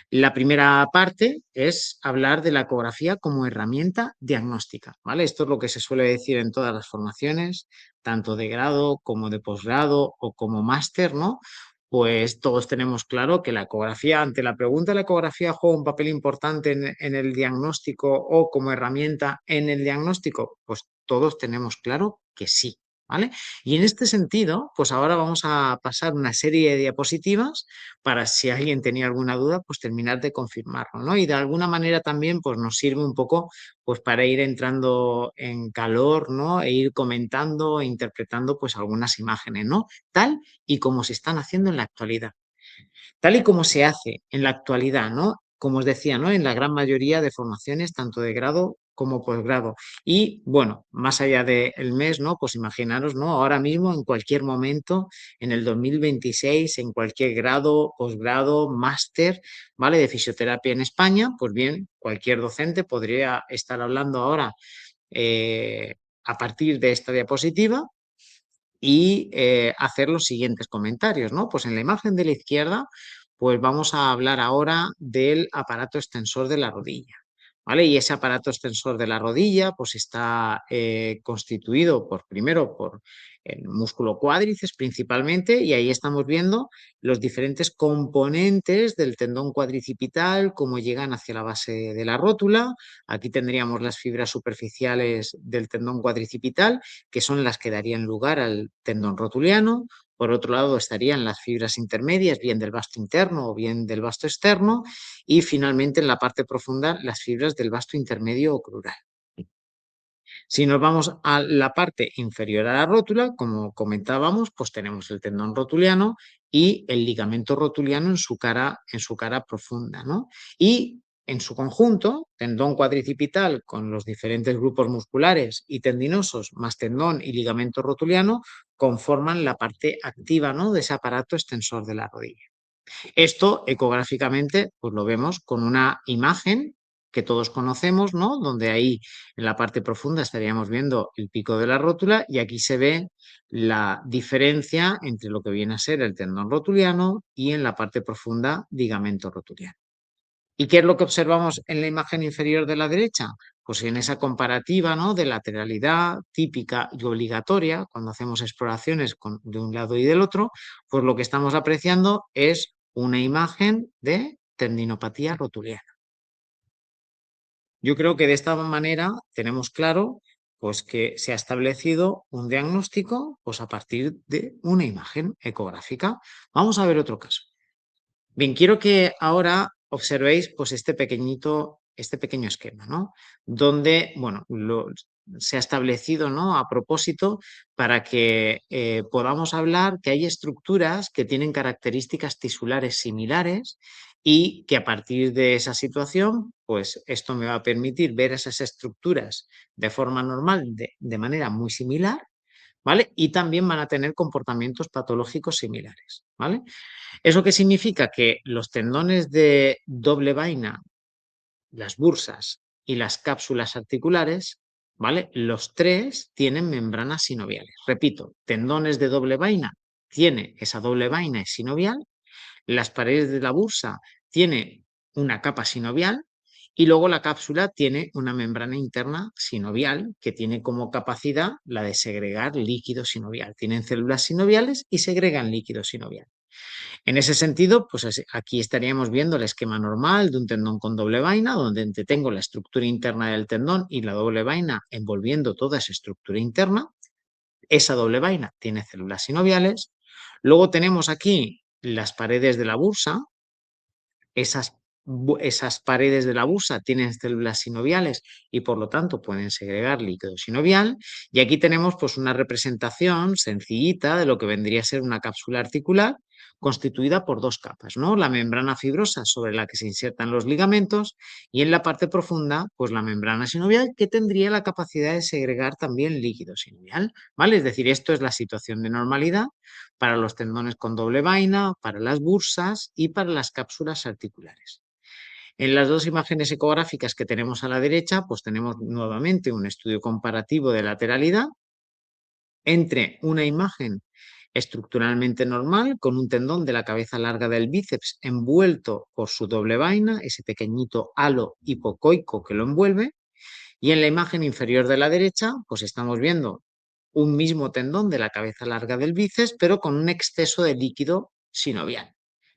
La primera parte es hablar de la ecografía como herramienta diagnóstica, ¿vale? Esto es lo que se suele decir en todas las formaciones, tanto de grado como de posgrado o como máster, ¿no? Pues todos tenemos claro que la ecografía, ante la pregunta, ¿la ecografía juega un papel importante en el diagnóstico o como herramienta en el diagnóstico? Pues todos tenemos claro que sí, ¿vale? Y en este sentido, pues ahora vamos a pasar una serie de diapositivas para si alguien tenía alguna duda, pues terminar de confirmarlo, ¿no? Y de alguna manera también pues nos sirve un poco pues para ir entrando en calor, ¿no? E ir comentando e interpretando pues algunas imágenes, ¿no? Tal y como se están haciendo en la actualidad. Tal y como se hace en la actualidad, ¿no? Como os decía, ¿no? En la gran mayoría de formaciones, tanto de grado como posgrado. Y bueno, más allá del mes, ¿no? Pues imaginaros, ¿no? Ahora mismo, en cualquier momento, en el 2026, en cualquier grado, posgrado, máster, ¿vale? De fisioterapia en España, pues bien, cualquier docente podría estar hablando ahora a partir de esta diapositiva y hacer los siguientes comentarios, ¿no? Pues en la imagen de la izquierda, pues vamos a hablar ahora del aparato extensor de la rodilla, ¿vale? Y ese aparato extensor de la rodilla, pues está constituido primero por el músculo cuádriceps principalmente, y ahí estamos viendo los diferentes componentes del tendón cuadricipital, cómo llegan hacia la base de la rótula. Aquí tendríamos las fibras superficiales del tendón cuadricipital, que son las que darían lugar al tendón rotuliano. Por otro lado estarían las fibras intermedias, bien del vasto interno o bien del vasto externo, y finalmente en la parte profunda las fibras del vasto intermedio o crural. Si nos vamos a la parte inferior a la rótula, como comentábamos, pues tenemos el tendón rotuliano y el ligamento rotuliano en su cara profunda, ¿no? Y en su conjunto, tendón cuadricipital con los diferentes grupos musculares y tendinosos, más tendón y ligamento rotuliano, conforman la parte activa, ¿no? De ese aparato extensor de la rodilla. Esto ecográficamente, pues lo vemos con una imagen que todos conocemos, ¿no? Donde ahí en la parte profunda estaríamos viendo el pico de la rótula y aquí se ve la diferencia entre lo que viene a ser el tendón rotuliano y en la parte profunda ligamento rotuliano. ¿Y qué es lo que observamos en la imagen inferior de la derecha? Pues en esa comparativa, ¿no? De lateralidad típica y obligatoria, cuando hacemos exploraciones de un lado y del otro, pues lo que estamos apreciando es una imagen de tendinopatía rotuliana. Yo creo que de esta manera tenemos claro pues, que se ha establecido un diagnóstico pues, a partir de una imagen ecográfica. Vamos a ver otro caso. Bien, quiero que ahora observéis pues este pequeño esquema, ¿no? Donde, bueno, se ha establecido, ¿no? A propósito para que podamos hablar que hay estructuras que tienen características tisulares similares y que a partir de esa situación, pues esto me va a permitir ver esas estructuras de forma normal, de manera muy similar, ¿vale? Y también van a tener comportamientos patológicos similares, ¿vale? ¿Eso qué significa? Que los tendones de doble vaina, las bursas y las cápsulas articulares, ¿vale? Los tres tienen membranas sinoviales. Repito, tendones de doble vaina tiene esa doble vaina sinovial, las paredes de la bursa tiene una capa sinovial y luego la cápsula tiene una membrana interna sinovial que tiene como capacidad la de segregar líquido sinovial. Tienen células sinoviales y segregan líquido sinovial. En ese sentido, pues aquí estaríamos viendo el esquema normal de un tendón con doble vaina, donde tengo la estructura interna del tendón y la doble vaina envolviendo toda esa estructura interna. Esa doble vaina tiene células sinoviales. Luego tenemos aquí las paredes de la bursa. Esas paredes de la bursa tienen células sinoviales y por lo tanto pueden segregar líquido sinovial. Y aquí tenemos pues una representación sencillita de lo que vendría a ser una cápsula articular constituida por dos capas, ¿no? La membrana fibrosa sobre la que se insertan los ligamentos y en la parte profunda pues la membrana sinovial que tendría la capacidad de segregar también líquido sinovial, ¿vale? Es decir, esto es la situación de normalidad para los tendones con doble vaina, para las bursas y para las cápsulas articulares. En las dos imágenes ecográficas que tenemos a la derecha, pues tenemos nuevamente un estudio comparativo de lateralidad entre una imagen estructuralmente normal, con un tendón de la cabeza larga del bíceps envuelto por su doble vaina, ese pequeñito halo hipocoico que lo envuelve. Y en la imagen inferior de la derecha, pues estamos viendo un mismo tendón de la cabeza larga del bíceps, pero con un exceso de líquido sinovial.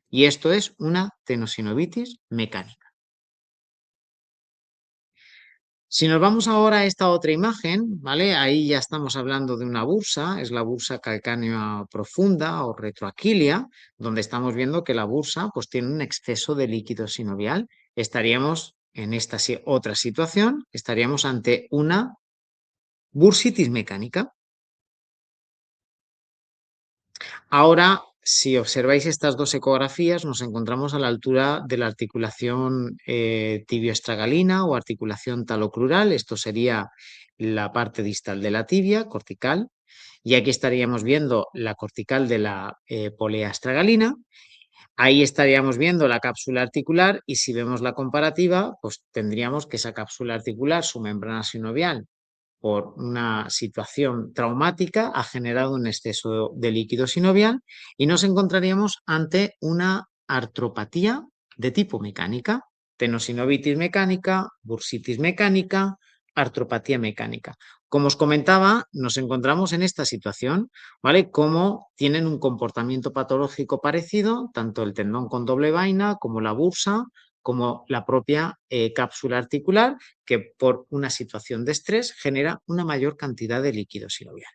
Y esto es una tenosinovitis mecánica. Si nos vamos ahora a esta otra imagen, ¿vale? Ahí ya estamos hablando de una bursa, es la bursa calcánea profunda o retroaquilia, donde estamos viendo que la bursa pues, tiene un exceso de líquido sinovial. Estaríamos en esta otra situación, estaríamos ante una bursitis mecánica. Ahora, si observáis estas dos ecografías, nos encontramos a la altura de la articulación tibioestragalina o articulación talocrural. Esto sería la parte distal de la tibia, cortical. Y aquí estaríamos viendo la cortical de la polea astragalina. Ahí estaríamos viendo la cápsula articular y si vemos la comparativa, pues tendríamos que esa cápsula articular, su membrana sinovial, por una situación traumática ha generado un exceso de líquido sinovial y nos encontraríamos ante una artropatía de tipo mecánica, tenosinovitis mecánica, bursitis mecánica, artropatía mecánica. Como os comentaba, nos encontramos en esta situación, ¿vale? Como tienen un comportamiento patológico parecido, tanto el tendón con doble vaina como la bursa, como la propia cápsula articular, que por una situación de estrés genera una mayor cantidad de líquido sinovial.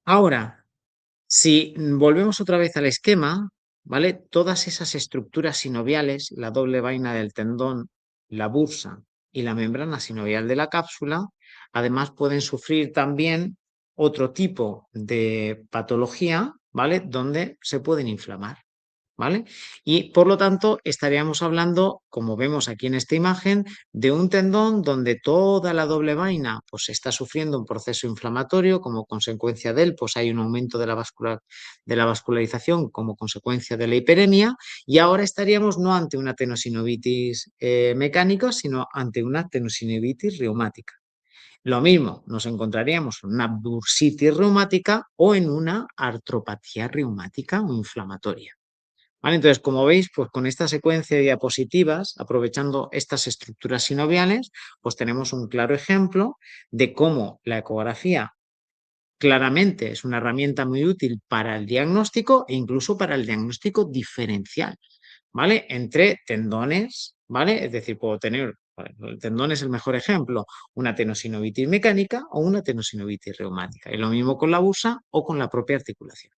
Ahora, si volvemos otra vez al esquema, ¿vale? Todas esas estructuras sinoviales, la doble vaina del tendón, la bursa y la membrana sinovial de la cápsula, además pueden sufrir también otro tipo de patología, ¿vale? Donde se pueden inflamar. ¿Vale? Y por lo tanto estaríamos hablando, como vemos aquí en esta imagen, de un tendón donde toda la doble vaina pues, está sufriendo un proceso inflamatorio, como consecuencia de él pues, hay un aumento de de la vascularización como consecuencia de la hiperemia y ahora estaríamos no ante una tenosinovitis mecánica, sino ante una tenosinovitis reumática. Lo mismo, nos encontraríamos en una bursitis reumática o en una artropatía reumática o inflamatoria. ¿Vale? Entonces, como veis, pues con esta secuencia de diapositivas, aprovechando estas estructuras sinoviales, pues tenemos un claro ejemplo de cómo la ecografía claramente es una herramienta muy útil para el diagnóstico e incluso para el diagnóstico diferencial, ¿vale? Entre tendones, ¿vale? Es decir, puedo tener, bueno, el tendón es el mejor ejemplo, una tenosinovitis mecánica o una tenosinovitis reumática. Y lo mismo con la bursa o con la propia articulación.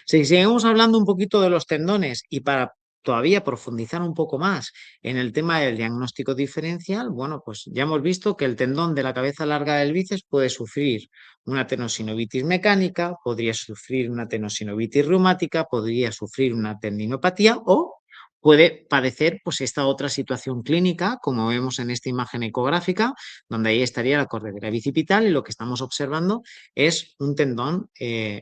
Si seguimos hablando un poquito de los tendones y para todavía profundizar un poco más en el tema del diagnóstico diferencial, bueno, pues ya hemos visto que el tendón de la cabeza larga del bíceps puede sufrir una tenosinovitis mecánica, podría sufrir una tenosinovitis reumática, podría sufrir una tendinopatía o puede padecer pues esta otra situación clínica, como vemos en esta imagen ecográfica, donde ahí estaría la corredera bicipital y lo que estamos observando es un tendón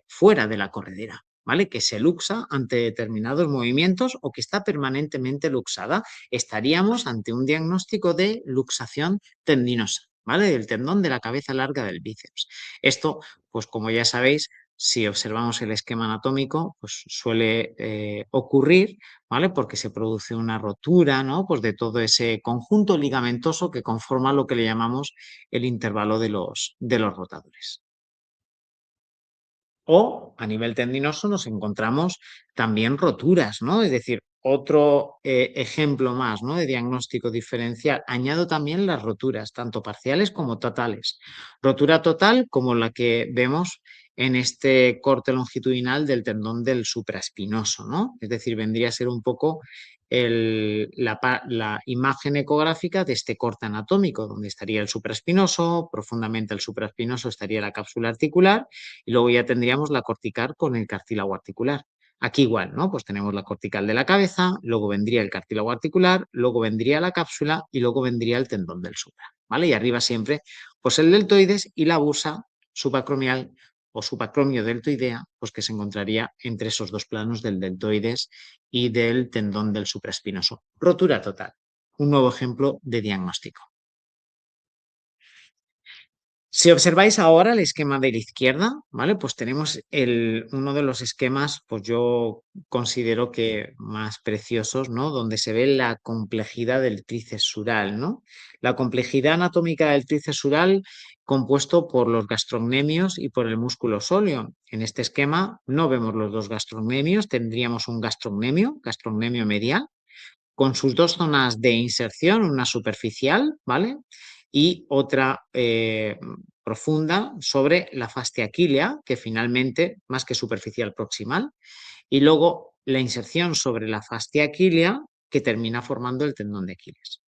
fuera de la corredera. ¿Vale? Que se luxa ante determinados movimientos o que está permanentemente luxada, estaríamos ante un diagnóstico de luxación tendinosa, ¿vale? Del tendón de la cabeza larga del bíceps. Esto, pues como ya sabéis, si observamos el esquema anatómico, pues suele ocurrir, ¿vale? Porque se produce una rotura, ¿no? Pues de todo ese conjunto ligamentoso que conforma lo que le llamamos el intervalo de los rotadores. O a nivel tendinoso nos encontramos también roturas, ¿no? Es decir, otro ejemplo más, ¿no? De diagnóstico diferencial. Añado también las roturas, tanto parciales como totales. Rotura total como la que vemos en este corte longitudinal del tendón del supraespinoso, ¿no? Es decir, vendría a ser un poco la imagen ecográfica de este corte anatómico, donde estaría el supraespinoso, profundamente el supraespinoso estaría la cápsula articular y luego ya tendríamos la cortical con el cartílago articular. Aquí igual, ¿no? Pues tenemos la cortical de la cabeza, luego vendría el cartílago articular, luego vendría la cápsula y luego vendría el tendón del supra, ¿vale? Y arriba siempre, pues el deltoides y la bursa subacromial o subacromio deltoidea, pues que se encontraría entre esos dos planos del deltoides y del tendón del supraespinoso. Rotura total. Un nuevo ejemplo de diagnóstico. Si observáis ahora el esquema de la izquierda, ¿vale? Pues tenemos uno de los esquemas, pues yo considero que más preciosos, ¿no? Donde se ve la complejidad del tríceps sural, ¿no? La complejidad anatómica del tríceps sural compuesto por los gastrocnemios y por el músculo sóleo. En este esquema no vemos los dos gastrocnemios, tendríamos un gastrocnemio medial, con sus dos zonas de inserción, una superficial, ¿vale? Y otra profunda sobre la fascia aquilea, que finalmente, más que superficial, proximal, y luego la inserción sobre la fascia aquilea, que termina formando el tendón de Aquiles.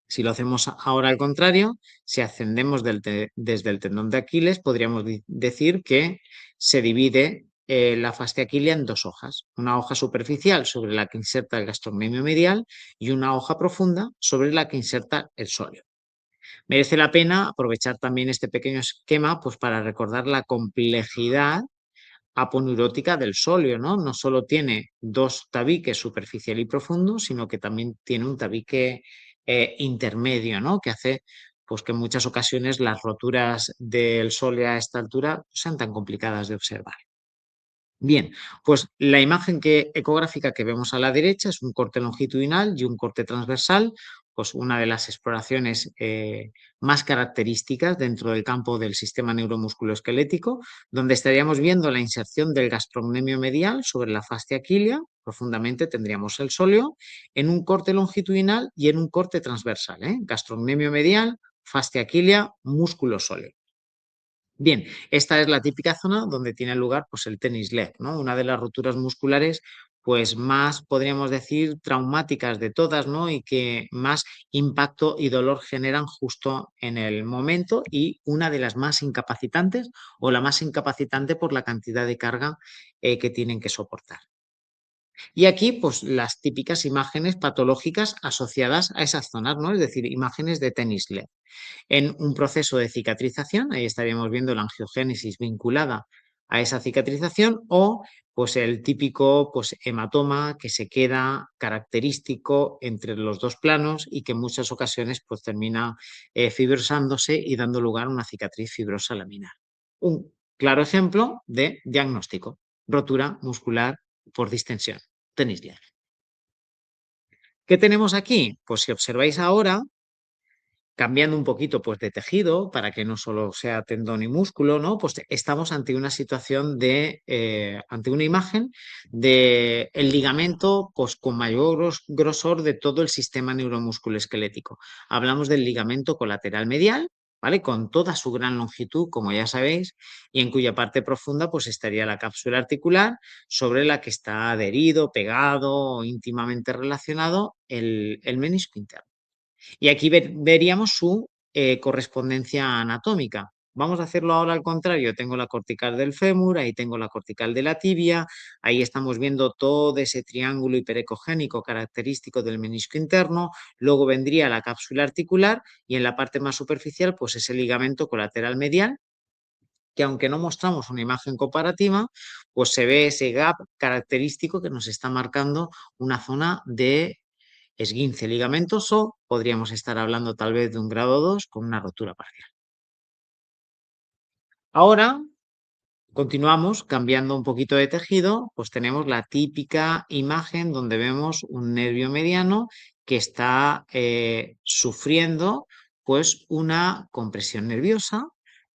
Si lo hacemos ahora al contrario, si ascendemos desde el tendón de Aquiles, podríamos decir que se divide la fascia aquilea en dos hojas. Una hoja superficial sobre la que inserta el gastrocnemio medial y una hoja profunda sobre la que inserta el sóleo. Merece la pena aprovechar también este pequeño esquema pues, para recordar la complejidad aponeurótica del sóleo, ¿no? No solo tiene dos tabiques, superficial y profundo, sino que también tiene un tabique intermedio, ¿no? Que hace pues, que en muchas ocasiones las roturas del sóleo a esta altura sean tan complicadas de observar. Bien, pues la imagen ecográfica que vemos a la derecha es un corte longitudinal y un corte transversal, pues una de las exploraciones más características dentro del campo del sistema neuromusculoesquelético, donde estaríamos viendo la inserción del gastrocnemio medial sobre la fascia aquilea, profundamente tendríamos el sóleo, en un corte longitudinal y en un corte transversal, gastrocnemio medial, fascia aquilea, músculo sóleo. Bien, esta es la típica zona donde tiene lugar pues, el tenis leg, ¿no? Una de las roturas musculares pues más, podríamos decir, traumáticas de todas, ¿no? Y que más impacto y dolor generan justo en el momento y una de las más incapacitantes o la más incapacitante por la cantidad de carga que tienen que soportar. Y aquí, pues las típicas imágenes patológicas asociadas a esas zonas, ¿no? Es decir, imágenes de tenis leg en un proceso de cicatrización, ahí estaríamos viendo la angiogénesis vinculada a esa cicatrización o pues el típico pues, hematoma que se queda característico entre los dos planos y que en muchas ocasiones pues, termina fibrosándose y dando lugar a una cicatriz fibrosa laminar. Un claro ejemplo de diagnóstico, rotura muscular por distensión, tenis leg. ¿Qué tenemos aquí? Pues si observáis ahora, cambiando un poquito pues, de tejido para que no solo sea tendón y músculo, ¿no? Pues estamos ante una situación ante una imagen de el ligamento pues, con mayor grosor de todo el sistema neuromusculoesquelético. Hablamos del ligamento colateral medial, ¿vale? Con toda su gran longitud, como ya sabéis, y en cuya parte profunda pues estaría la cápsula articular, sobre la que está adherido, pegado o íntimamente relacionado el menisco interno. Y aquí veríamos su correspondencia anatómica. Vamos a hacerlo ahora al contrario. Tengo la cortical del fémur, ahí tengo la cortical de la tibia, ahí estamos viendo todo ese triángulo hiperecogénico característico del menisco interno, luego vendría la cápsula articular y en la parte más superficial pues ese ligamento colateral medial, que aunque no mostramos una imagen comparativa, pues se ve ese gap característico que nos está marcando una zona de esguince ligamentoso, podríamos estar hablando tal vez de un grado 2 con una rotura parcial. Ahora continuamos cambiando un poquito de tejido, pues tenemos la típica imagen donde vemos un nervio mediano que está sufriendo pues una compresión nerviosa,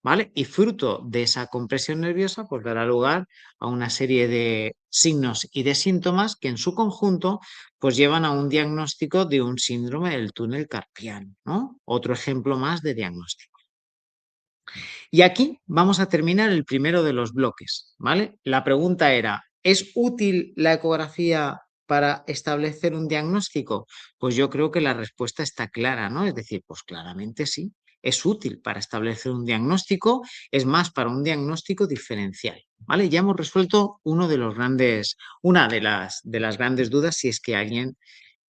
¿vale? Y fruto de esa compresión nerviosa pues dará lugar a una serie de signos y de síntomas que en su conjunto pues llevan a un diagnóstico de un síndrome del túnel carpiano, ¿no? Otro ejemplo más de diagnóstico. Y aquí vamos a terminar el primero de los bloques, ¿vale? La pregunta era, ¿es útil la ecografía para establecer un diagnóstico? Pues yo creo que la respuesta está clara, ¿no? Es decir, pues claramente sí, es útil para establecer un diagnóstico, es más para un diagnóstico diferencial, ¿vale? Ya hemos resuelto una de las grandes dudas si es que alguien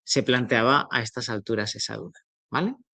se planteaba a estas alturas esa duda, ¿vale?